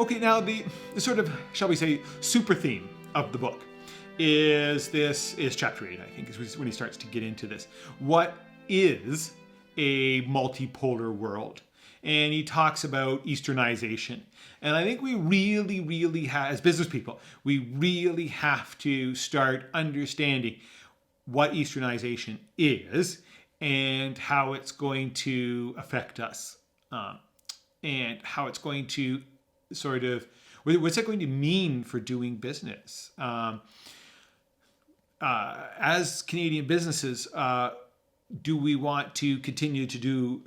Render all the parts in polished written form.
Okay, now the sort of, shall we say, super theme of the book is chapter 8, I think, is when he starts to get into this. What is a multipolar world? And he talks about Easternization. And I think we really have, as business people, we really have to start understanding what Easternization is and how it's going to affect us, and how it's going to sort of, what's it going to mean for doing business? As Canadian businesses, do we want to continue to do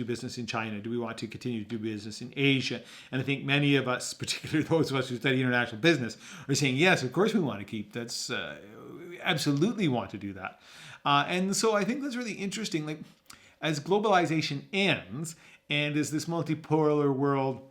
business in China? Do we want to continue to do business in Asia? And I think many of us, particularly those of us who study international business, are saying, yes, of course we want to keep. We absolutely want to do that. And so I think that's really interesting. Like, as globalization ends and as this multipolar world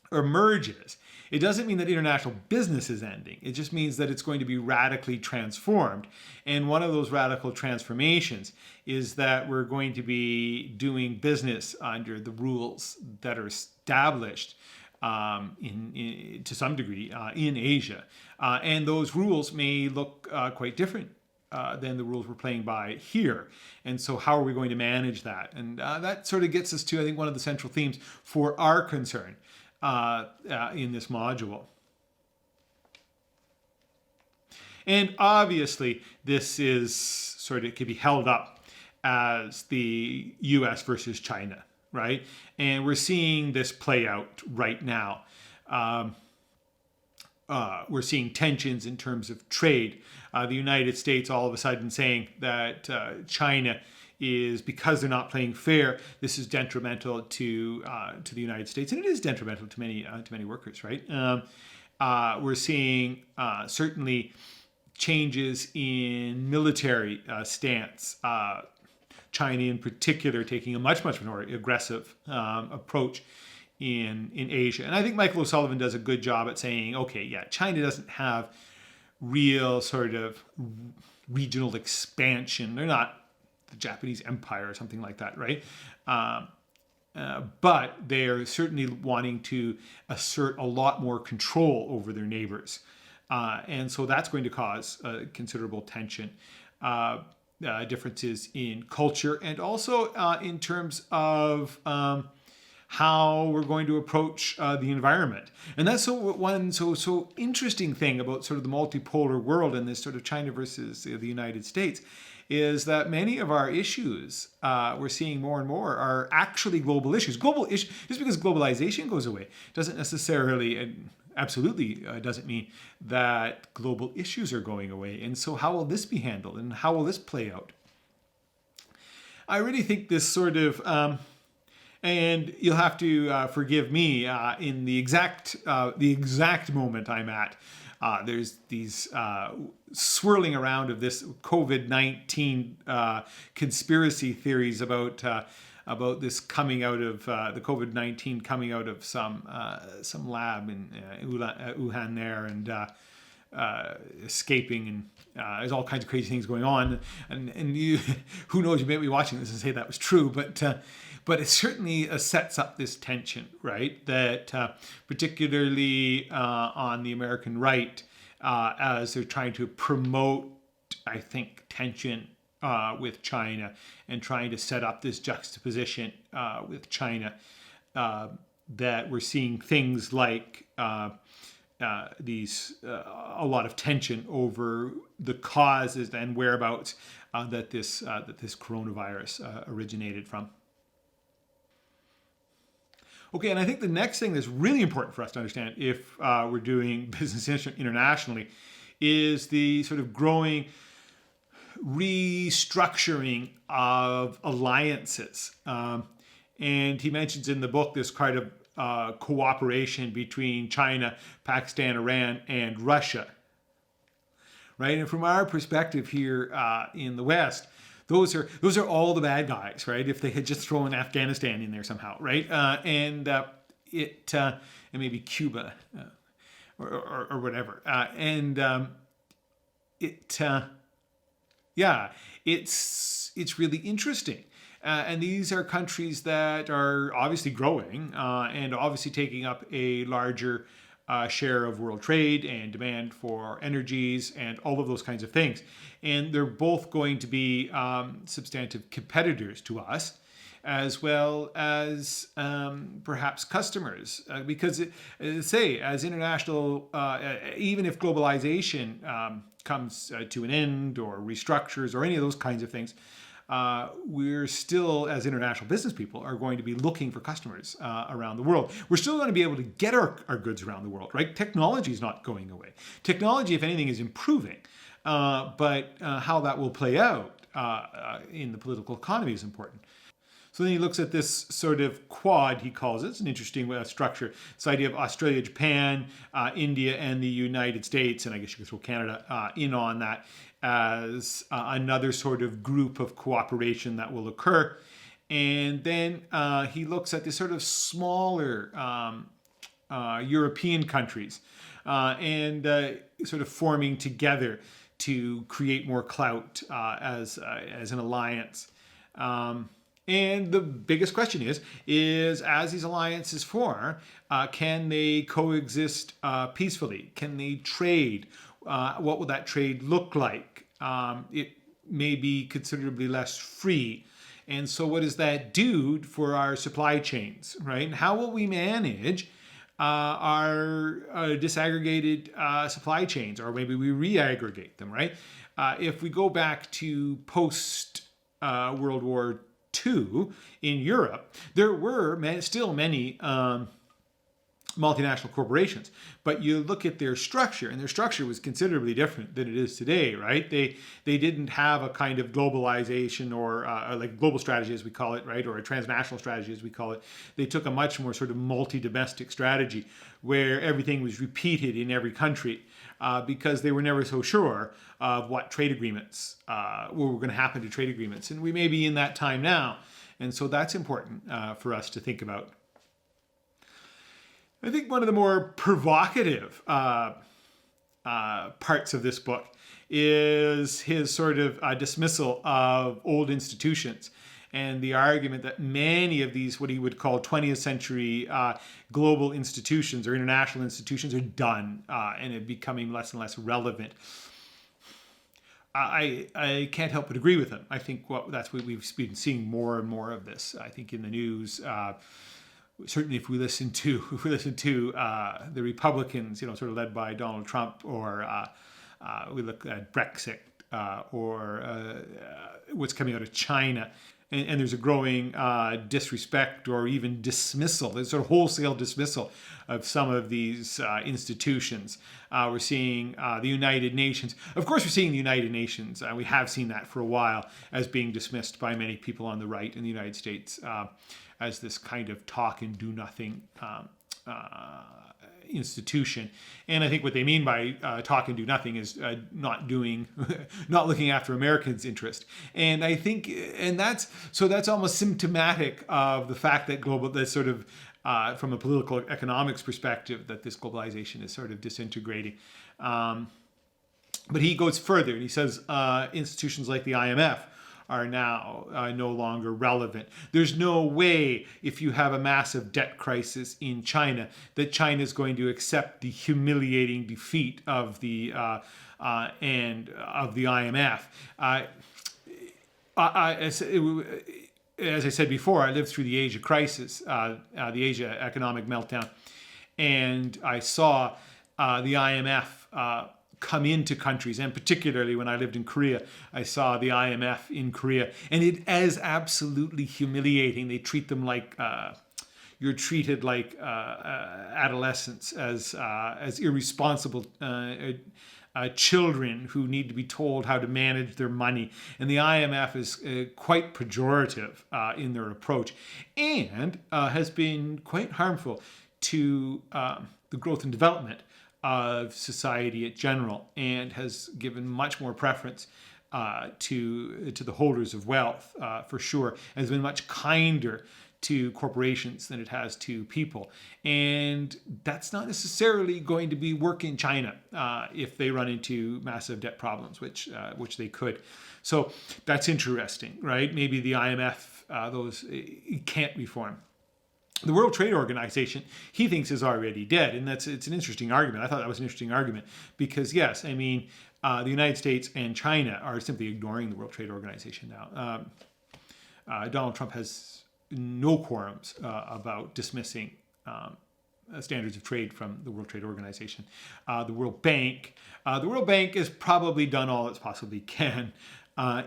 emerges, it doesn't mean that international business is ending. It just means that it's going to be radically transformed. And one of those radical transformations is that we're going to be doing business under the rules that are established to some degree in Asia. And those rules may look quite different than the rules we're playing by here. And so how are we going to manage that? And that sort of gets us to, I think, one of the central themes for our concern in this module. And obviously, this is sort of, it can be held up as the US versus China, right? And we're seeing this play out right now. We're seeing tensions in terms of trade. The United States all of a sudden saying that China is, because they're not playing fair, this is detrimental to the United States, and it is detrimental to many workers, right? We're seeing certainly changes in military stance. China, in particular, taking a much more aggressive approach in Asia, and I think Michael O'Sullivan does a good job at saying, okay, yeah, China doesn't have real sort of regional expansion. They're not the Japanese Empire or something like that, right? But they're certainly wanting to assert a lot more control over their neighbors. And so that's going to cause considerable tension, differences in culture, and also in terms of how we're going to approach the environment. And that's one so interesting thing about sort of the multipolar world and this sort of China versus the United States, is that many of our issues we're seeing more and more are actually global issues. Global issues, just because globalization goes away doesn't necessarily, absolutely doesn't mean that global issues are going away. And so how will this be handled, and how will this play out? I really think this sort of, and you'll have to forgive me in the exact moment I'm at. There's these swirling around of this COVID-19 conspiracy theories about this coming out of the COVID-19 coming out of some lab in Wuhan there, and escaping, and there's all kinds of crazy things going on, and you, who knows, you may be watching this and say that was true, but it certainly sets up this tension, right? That particularly on the American right, as they're trying to promote, I think, tension with China, and trying to set up this juxtaposition with China, that we're seeing things like a lot of tension over the causes and whereabouts that this coronavirus originated from. Okay, and I think the next thing that's really important for us to understand if we're doing business internationally is the sort of growing restructuring of alliances. And he mentions in the book this kind of cooperation between China, Pakistan, Iran, and Russia. Right? And from our perspective here in the West, those are all the bad guys, right? If they had just thrown Afghanistan in there somehow, right? And maybe Cuba or whatever. It's really interesting And these are countries that are obviously growing and obviously taking up a larger share of world trade and demand for energies and all of those kinds of things. And they're both going to be substantive competitors to us, as well as perhaps customers. Because, as international, even if globalization comes to an end or restructures or any of those kinds of things, we're still, as international business people, are going to be looking for customers around the world. We're still going to be able to get our goods around the world, right? Technology is not going away. Technology, if anything, is improving. But how that will play out in the political economy is important. So then he looks at this sort of quad, he calls it. It's an interesting structure. This idea of Australia, Japan, India, and the United States, and I guess you could throw Canada in on that as another sort of group of cooperation that will occur. And then he looks at the sort of smaller European countries and sort of forming together to create more clout as an alliance. And the biggest question is as these alliances form, can they coexist peacefully? Can they trade? What will that trade look like? It may be considerably less free. And so what does that do for our supply chains, right? And how will we manage our disaggregated supply chains, or maybe we re-aggregate them, right? If we go back to post World War II in Europe, there were still many multinational corporations, but you look at their structure, and their structure was considerably different than it is today, right? They didn't have a kind of globalization or like global strategy as we call it, right, or a transnational strategy as we call it. They took a much more sort of multi-domestic strategy where everything was repeated in every country because they were never so sure of what trade agreements were going to happen to trade agreements, and we may be in that time now, and so that's important for us to think about. I think one of the more provocative parts of this book is his sort of dismissal of old institutions and the argument that many of these, what he would call 20th century global institutions or international institutions, are done and are becoming less and less relevant. I can't help but agree with him. I think that's what we've been seeing more and more of this. I think in the news, certainly if we listen to the Republicans, sort of led by Donald Trump, or we look at Brexit or what's coming out of China, and there's a growing disrespect or even dismissal, there's sort of wholesale dismissal of some of these institutions. We're seeing the United Nations. Of course, we're seeing the United Nations. We have seen that for a while as being dismissed by many people on the right in the United States as this kind of talk and do nothing institution. And I think what they mean by talk and do nothing is not looking after Americans' interest. And I think, and that's almost symptomatic of the fact that from a political economics perspective, that this globalization is sort of disintegrating. But he goes further and he says institutions like the IMF are now no longer relevant. There's no way, if you have a massive debt crisis in China, that China is going to accept the humiliating defeat of the IMF. As I said before, I lived through the Asia crisis, the Asia economic meltdown, and I saw the IMF come into countries, and particularly when I lived in Korea, I saw the IMF in Korea, and it is absolutely humiliating. They treat them like you're treated like adolescents, as irresponsible children who need to be told how to manage their money. And the IMF is quite pejorative in their approach, and has been quite harmful to the growth and development of society in general, and has given much more preference to the holders of wealth, for sure, and has been much kinder to corporations than it has to people. And that's not necessarily going to be work in China if they run into massive debt problems, which they could. So that's interesting, right? Maybe the IMF, those it can't reform. The World Trade Organization, he thinks, is already dead, and it's an interesting argument. I thought that was an interesting argument because, yes, I mean, the United States and China are simply ignoring the World Trade Organization now. Donald Trump has no quorums about dismissing standards of trade from the World Trade Organization. The World Bank has probably done all it's possibly can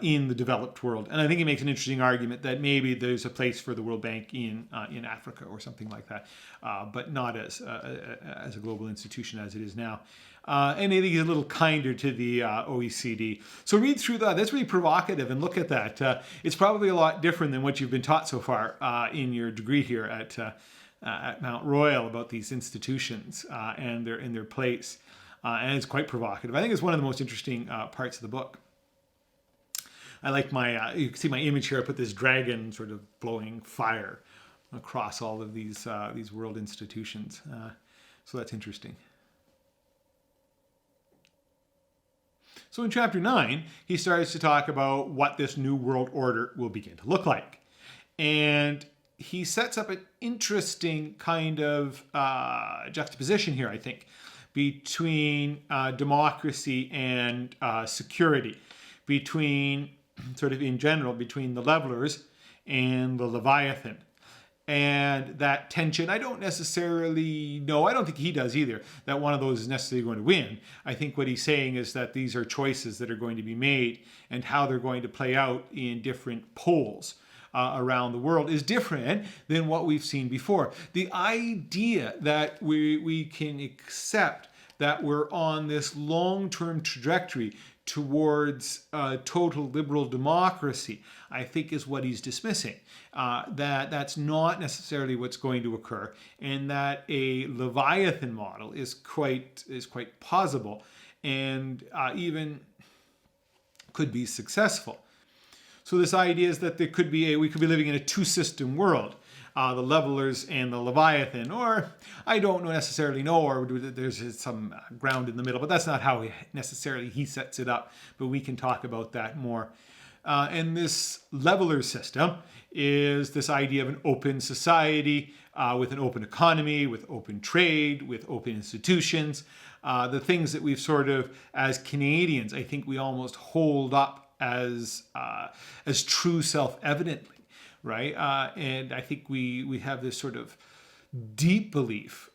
in the developed world, and I think he makes an interesting argument that maybe there's a place for the World Bank in Africa or something like that, but not as a global institution as it is now. And I think he's a little kinder to the OECD. So read through that. That's really provocative, and look at that. It's probably a lot different than what you've been taught so far in your degree here at Mount Royal about these institutions and their place. And it's quite provocative. I think it's one of the most interesting parts of the book. I like you can see my image here. I put this dragon sort of blowing fire across all of these world institutions. So that's interesting. So in chapter 9, he starts to talk about what this new world order will begin to look like. And he sets up an interesting kind of juxtaposition here, I think, between democracy and security, between sort of in general, between the levelers and the Leviathan. And that tension, I don't necessarily know, I don't think he does either, that one of those is necessarily going to win. I think what he's saying is that these are choices that are going to be made, and how they're going to play out in different poles around the world is different than what we've seen before. The idea that we can accept that we're on this long-term trajectory towards total liberal democracy, I think is what he's dismissing. That's not necessarily what's going to occur, and that a Leviathan model is quite plausible, and even could be successful. So this idea is that we could be living in a two-system world. The levelers and the Leviathan, or I don't necessarily know, or there's some ground in the middle, but that's not how he sets it up, but we can talk about that more. And this leveler system is this idea of an open society with an open economy, with open trade, with open institutions, the things that we've sort of, as Canadians, I think we almost hold up as true self-evidently. Right, and I think we have this sort of deep belief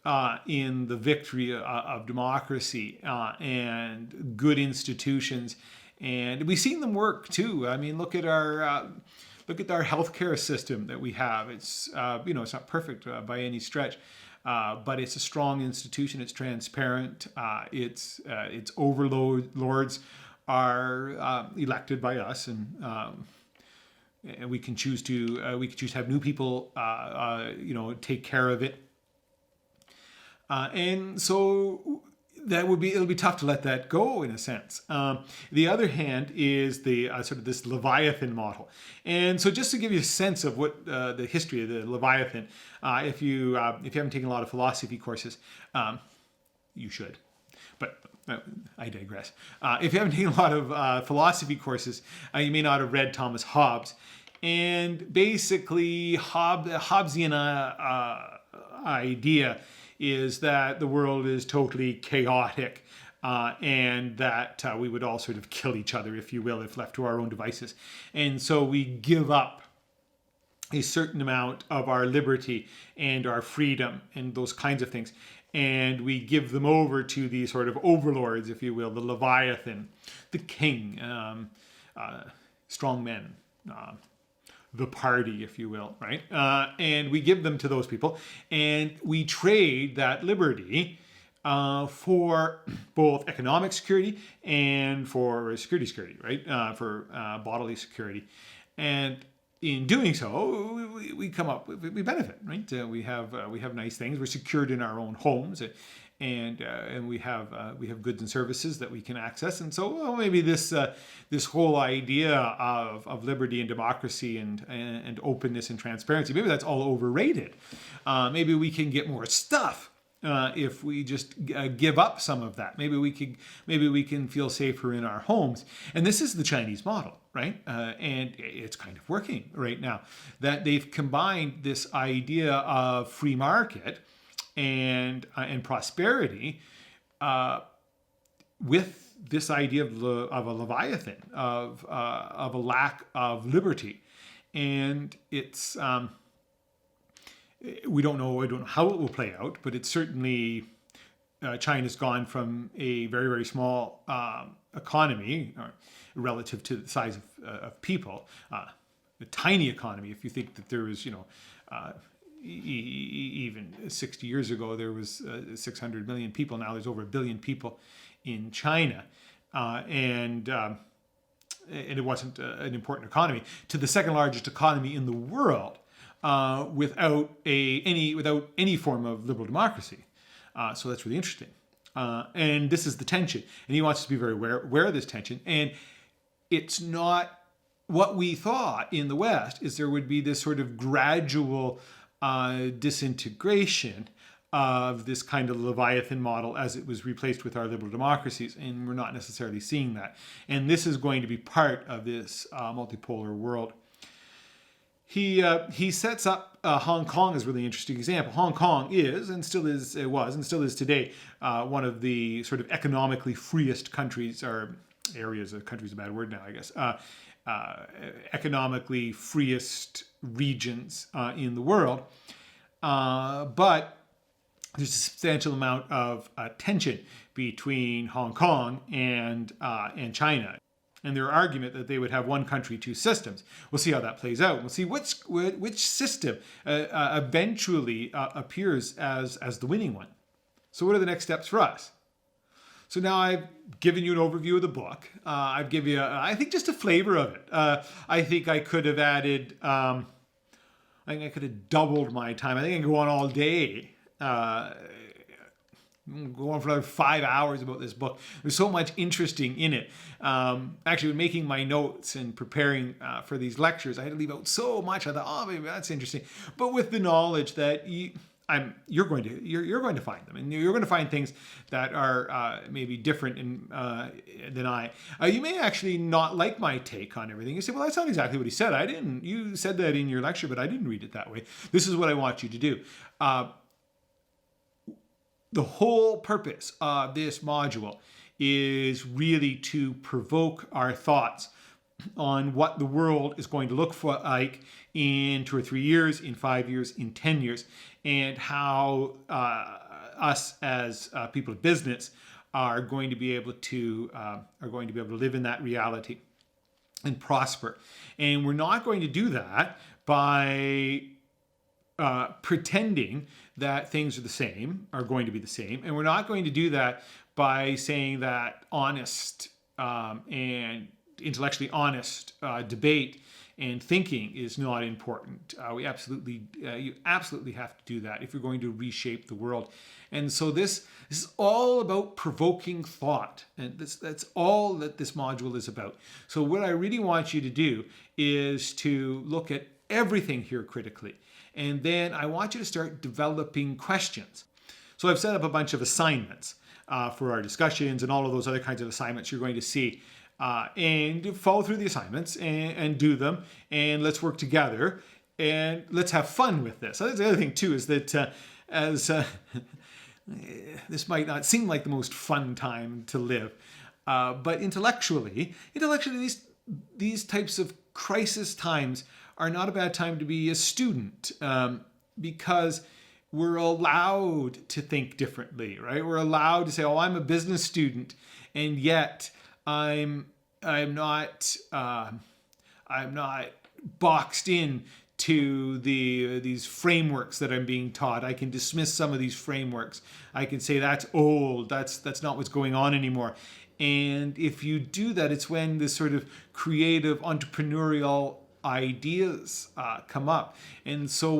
in the victory of democracy and good institutions, and we've seen them work too. I mean, look at our healthcare system that we have. It's it's not perfect by any stretch, but it's a strong institution. It's transparent. Its overlords are elected by us, and we can choose to have new people take care of it, and so it'll be tough to let that go in a sense. The other hand is the sort of this Leviathan model, and so just to give you a sense of what the history of the Leviathan, if you haven't taken a lot of philosophy courses, you should, but I digress. If you haven't taken a lot of philosophy courses, you may not have read Thomas Hobbes. And basically, Hobbesian idea is that the world is totally chaotic, and that we would all sort of kill each other, if you will, if left to our own devices. And so we give up a certain amount of our liberty and our freedom and those kinds of things, and we give them over to these sort of overlords, if you will, the Leviathan, the king, strong men, the party, if you will, right? And we give them to those people, and we trade that liberty for both economic security and for security, right? For bodily security. And in doing so, we come up, we benefit, right? We have nice things. We're secured in our own homes, and we have goods and services that we can access. And so, well, maybe this whole idea of liberty and democracy and openness and transparency, maybe that's all overrated. Maybe we can get more stuff if we just give up some of that. Maybe we can feel safer in our homes. And this is the Chinese model, right? And it's kind of working right now. That they've combined this idea of free market and prosperity with this idea of a leviathan, of a lack of liberty. And it's we don't know how it will play out, but it's certainly China's gone from a very, very small economy relative to the size of people, a tiny economy. If you think that there was, even 60 years ago, there was 600 million people. Now there's over 1 billion people in China, and it wasn't an important economy, to the second largest economy in the world. Without any form of liberal democracy. So that's really interesting. And this is the tension. And he wants us to be very aware of this tension. And it's not what we thought in the West is there would be this sort of gradual disintegration of this kind of Leviathan model as it was replaced with our liberal democracies. And we're not necessarily seeing that. And this is going to be part of this multipolar world. He sets up Hong Kong as a really interesting example. Hong Kong is, and still is, it was, and still is today, one of the sort of economically freest countries, or areas of countries, a bad word now, I guess, economically freest regions in the world. But there's a substantial amount of tension between Hong Kong and China. And their argument that they would have one country, two systems. We'll see how that plays out. We'll see which system eventually appears as the winning one. So what are the next steps for us? So now I've given you an overview of the book. I've given you, I think, just a flavor of it. I think I could have added, I think I could have doubled my time. I think I can go on all day. Go on for another 5 hours about this book. There's so much interesting in it. Actually, when making my notes and preparing for these lectures, I had to leave out so much. I thought, oh, maybe that's interesting. But with the knowledge that you're going to find them, and you're going to find things that are maybe different than I. You may actually not like my take on everything. You say, well, that's not exactly what he said. You said that in your lecture, but I didn't read it that way. This is what I want you to do. The whole purpose of this module is really to provoke our thoughts on what the world is going to look like in 2 or 3 years, in 5 years, in 10 years, and how us as people of business are going to be able to live in that reality and prosper. And we're not going to do that by pretending that things are going to be the same. And we're not going to do that by saying that honest and intellectually honest debate and thinking is not important. You absolutely have to do that if you're going to reshape the world. And so this is all about provoking thought. And that's all that this module is about. So what I really want you to do is to look at everything here critically. And then I want you to start developing questions. So I've set up a bunch of assignments for our discussions and all of those other kinds of assignments you're going to see. And follow through the assignments and do them. And let's work together. And let's have fun with this. So that's the other thing, too, is that this might not seem like the most fun time to live. But intellectually, these types of crisis times are not a bad time to be a student, because we're allowed to think differently, right? We're allowed to say, "Oh, I'm a business student," and yet I'm not boxed in to these frameworks that I'm being taught. I can dismiss some of these frameworks. I can say that's old. That's not what's going on anymore. And if you do that, it's when this sort of creative entrepreneurial ideas come up. And so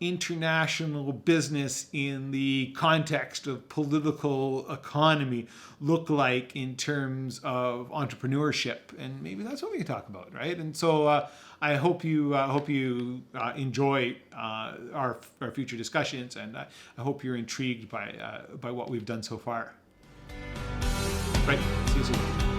international business in the context of political economy look like in terms of entrepreneurship? And maybe that's what we can talk about, right? And so I hope you enjoy our future discussions, and I hope you're intrigued by what we've done so far. Right. See you soon.